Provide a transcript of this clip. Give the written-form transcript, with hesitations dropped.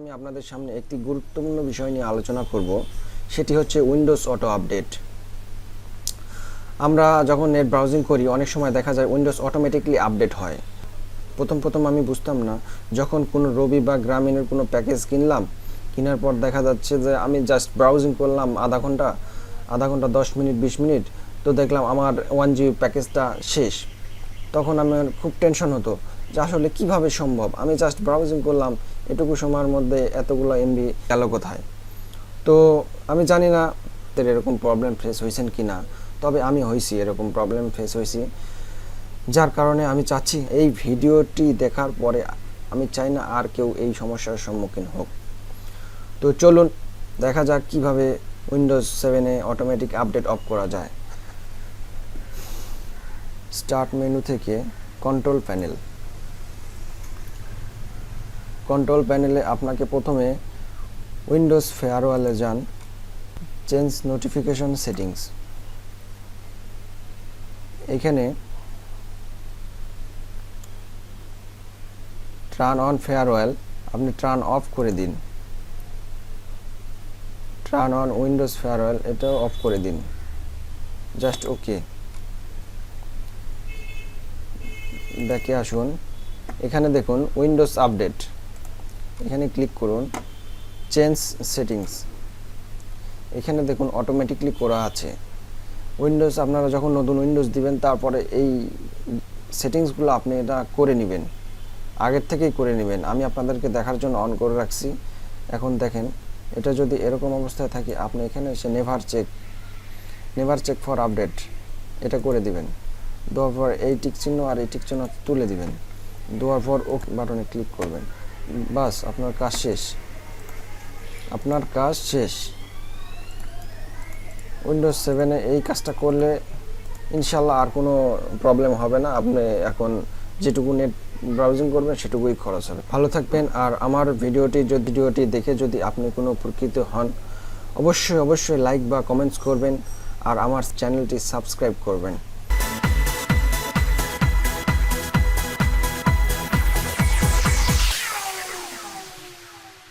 আমি আপনাদের সামনে একটি গুরুত্বপূর্ণ বিষয় নিয়ে আলোচনা করব, সেটি হচ্ছে উইন্ডোজ অটো আপডেট। আমরা যখন নেট ব্রাউজিং করি অনেক সময় দেখা যায় উইন্ডোজ অটোমেটিকলি আপডেট হয়। প্রথম আমি বুঝতাম না, যখন কোনো রবি বা গ্রামীণের কোনো প্যাকেজ কেনার পর দেখা যাচ্ছে যে আমি জাস্ট ব্রাউজিং করলাম আধা ঘন্টা 10 মিনিট 20 মিনিট, তো দেখলাম আমার 1 GB প্যাকেজটা শেষ। তখন আমার খুব টেনশন হতো যে আসলে কিভাবে সম্ভব, আমি জাস্ট ব্রাউজিং করলাম, এটুকু সময়ের মধ্যে এতগুলো এমবি গেল কোথায়। তো আমি জানি না এরকম প্রবলেম ফেস হয়েছেন কি না, তবে আমি এরকম প্রবলেম ফেস হয়েছি, যার কারণে আমি চাচ্ছি এই ভিডিওটি দেখার পরে আমি চাই না আর কেউ এই সমস্যার সম্মুখীন হোক। তো চলুন দেখা যাক কিভাবে উইন্ডোজ 7-এ অটোমেটিক আপডেট অফ করা যায়। স্টার্ট মেনু থেকে কন্ট্রোল প্যানেলে আপনাকে প্রথমে উইন্ডোজ ফায়ারওয়ালে যান, চেঞ্জ নোটিফিকেশন সেটিংস। এখানে টার্ন অন ফায়ারওয়াল আপনি টার্ন অফ করে দিন, টার্ন অন উইন্ডোজ ফায়ারওয়াল এটাও অফ করে দিন, জাস্ট ওকে। ব্যাকে আসুন, এখানে দেখুন উইন্ডোজ আপডেট, এখানে ক্লিক করুন, চেঞ্জ সেটিংস। এখানে দেখুন অটোমেটিকলি করা আছে। উইন্ডোজ আপনারা যখন নতুন উইন্ডোজ দিবেন তারপরে এই সেটিংসগুলো আপনি এটা করে নেবেন, আগের থেকেই করে নেবেন। আমি আপনাদেরকে দেখার জন্য অন করে রাখছি। এখন দেখেন, এটা যদি এরকম অবস্থায় থাকে আপনি এখানে এসে নেভার চেক ফর আপডেট এটা করে দিবেন। দেওয়ার পর এই টিক চিহ্ন আর এই টিক চিহ্ন তুলে দিবেন, দেওয়ার পর ওকে বাটনে ক্লিক করবেন। বাস, আপনার কাজ শেষ। উইন্ডোজ 7-এ এই কাজটা করলে ইনশাল্লাহ আর কোনো প্রবলেম হবে না। আপনি এখন যেটুকু নেট ব্রাউজিং করবেন সেটুকুই খরচ হবে। ভালো থাকবেন। আর আমার ভিডিওটি দেখে যদি আপনি কোনো উপকৃত হন, অবশ্যই লাইক বা কমেন্টস করবেন আর আমার চ্যানেলটি সাবস্ক্রাইব করবেন।